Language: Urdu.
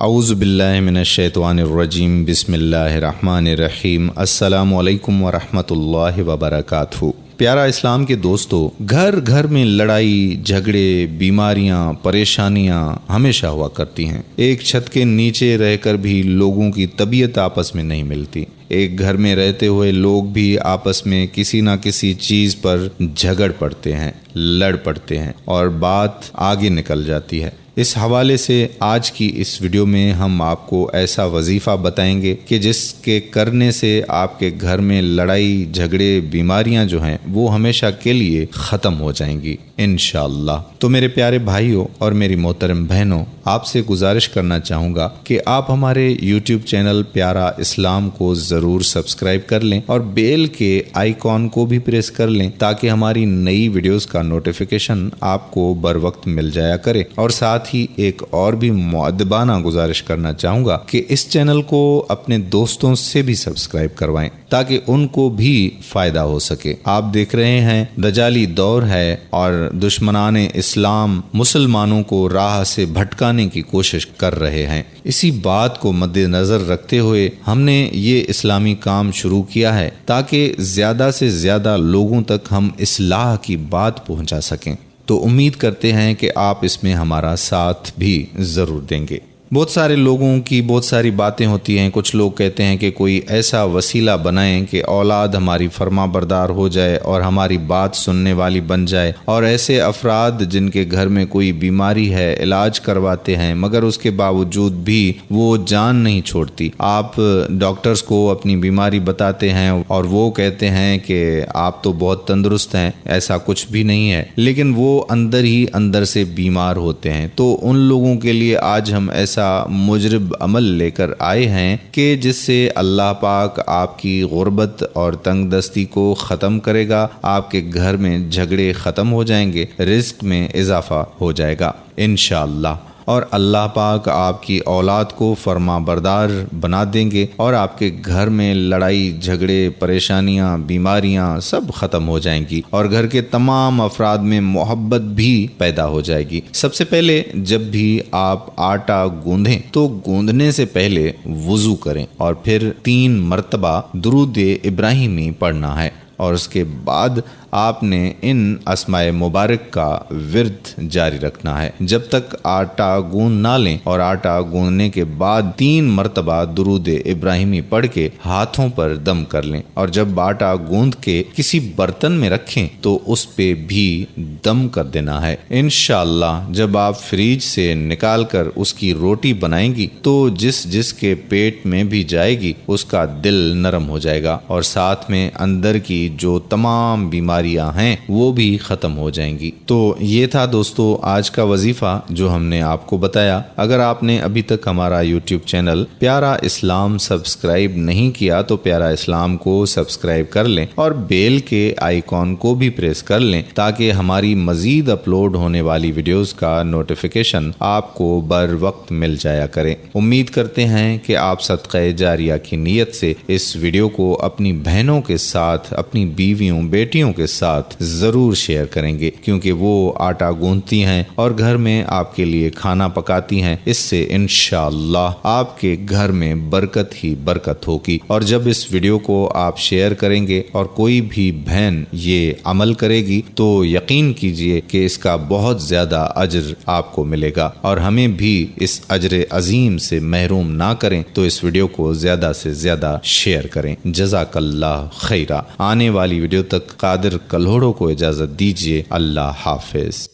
اعوذ باللہ من الشیطان الرجیم بسم اللہ الرحمن الرحیم السلام علیکم ورحمۃ اللہ وبرکاتہ۔ پیارا اسلام کے دوستو، گھر گھر میں لڑائی جھگڑے بیماریاں پریشانیاں ہمیشہ ہوا کرتی ہیں۔ ایک چھت کے نیچے رہ کر بھی لوگوں کی طبیعت آپس میں نہیں ملتی۔ ایک گھر میں رہتے ہوئے لوگ بھی آپس میں کسی نہ کسی چیز پر جھگڑ پڑتے ہیں، لڑ پڑتے ہیں اور بات آگے نکل جاتی ہے۔ اس حوالے سے آج کی اس ویڈیو میں ہم آپ کو ایسا وظیفہ بتائیں گے کہ جس کے کرنے سے آپ کے گھر میں لڑائی جھگڑے بیماریاں جو ہیں وہ ہمیشہ کے لیے ختم ہو جائیں گی انشاءاللہ۔ تو میرے پیارے بھائیوں اور میری محترم بہنوں، آپ سے گزارش کرنا چاہوں گا کہ آپ ہمارے یوٹیوب چینل پیارا اسلام کو ضرور سبسکرائب کر لیں اور بیل کے آئیکن کو بھی پریس کر لیں تاکہ ہماری نئی ویڈیوز کا نوٹیفیکیشن آپ کو بر وقت مل جایا کرے۔ اور ساتھ ہی ایک اور بھی مؤدبانہ گزارش کرنا چاہوں گا کہ اس چینل کو اپنے دوستوں سے بھی سبسکرائب کروائیں تاکہ ان کو بھی فائدہ ہو سکے۔ آپ دیکھ رہے ہیں دجالی دور ہے اور دشمنان اسلام مسلمانوں کو راہ سے بھٹکانے کی کوشش کر رہے ہیں۔ اسی بات کو مد نظر رکھتے ہوئے ہم نے یہ اسلامی کام شروع کیا ہے تاکہ زیادہ سے زیادہ لوگوں تک ہم اصلاح کی بات پہنچا سکیں۔ تو امید کرتے ہیں کہ آپ اس میں ہمارا ساتھ بھی ضرور دیں گے۔ بہت سارے لوگوں کی بہت ساری باتیں ہوتی ہیں۔ کچھ لوگ کہتے ہیں کہ کوئی ایسا وسیلہ بنائیں کہ اولاد ہماری فرما بردار ہو جائے اور ہماری بات سننے والی بن جائے، اور ایسے افراد جن کے گھر میں کوئی بیماری ہے علاج کرواتے ہیں مگر اس کے باوجود بھی وہ جان نہیں چھوڑتی۔ آپ ڈاکٹرز کو اپنی بیماری بتاتے ہیں اور وہ کہتے ہیں کہ آپ تو بہت تندرست ہیں، ایسا کچھ بھی نہیں ہے، لیکن وہ اندر ہی اندر سے بیمار ہوتے ہیں۔ تو ان لوگوں کے لیے آج ہم ایسا مجرب عمل لے کر آئے ہیں کہ جس سے اللہ پاک آپ کی غربت اور تنگ دستی کو ختم کرے گا، آپ کے گھر میں جھگڑے ختم ہو جائیں گے، رزق میں اضافہ ہو جائے گا انشاءاللہ، اور اللہ پاک آپ کی اولاد کو فرما بردار بنا دیں گے اور آپ کے گھر میں لڑائی جھگڑے پریشانیاں بیماریاں سب ختم ہو جائیں گی اور گھر کے تمام افراد میں محبت بھی پیدا ہو جائے گی۔ سب سے پہلے جب بھی آپ آٹا گوندھیں تو گوندھنے سے پہلے وضو کریں اور پھر 3 مرتبہ درود ابراہیمی پڑھنا ہے، اور اس کے بعد آپ نے ان اسماء مبارک کا ورد جاری رکھنا ہے جب تک آٹا گوندھ نہ لیں، اور آٹا گوندھنے کے بعد 3 مرتبہ درود ابراہیمی پڑھ کے ہاتھوں پر دم کر لیں، اور جب آٹا گوندھ کے کسی برتن میں رکھیں تو اس پہ بھی دم کر دینا ہے۔ انشاءاللہ جب آپ فریج سے نکال کر اس کی روٹی بنائیں گی تو جس کے پیٹ میں بھی جائے گی اس کا دل نرم ہو جائے گا اور ساتھ میں اندر کی جو تمام بیماریاں ہیں وہ بھی ختم ہو جائیں گی۔ تو یہ تھا دوستو آج کا وظیفہ جو ہم نے آپ کو بتایا۔ اگر آپ نے ابھی تک ہمارا یوٹیوب چینل پیارا اسلام سبسکرائب نہیں کیا تو پیارا اسلام کو سبسکرائب کر لیں اور بیل کے آئیکن کو بھی پریس کر لیں تاکہ ہماری مزید اپلوڈ ہونے والی ویڈیوز کا نوٹیفیکیشن آپ کو بر وقت مل جایا کرے۔ امید کرتے ہیں کہ آپ صدقہ جاریہ کی نیت سے اس ویڈیو کو اپنی بہنوں کے ساتھ اپنی بیویوں بیٹیوں کے ساتھ ضرور شیئر کریں گے، کیونکہ وہ آٹا گوندھتی ہیں اور گھر میں آپ کے لیے کھانا پکاتی ہیں۔ اس سے انشاءاللہ آپ کے گھر میں برکت ہی برکت ہوگی، اور جب اس ویڈیو کو آپ شیئر کریں گے اور کوئی بھی بہن یہ عمل کرے گی تو یقین کیجئے کہ اس کا بہت زیادہ اجر آپ کو ملے گا، اور ہمیں بھی اس اجر عظیم سے محروم نہ کریں۔ تو اس ویڈیو کو زیادہ سے زیادہ شیئر کریں۔ جزاک اللہ خیرہ۔ آنے والی ویڈیو تک قادر کلہوڑوں کو اجازت دیجیے۔ اللہ حافظ۔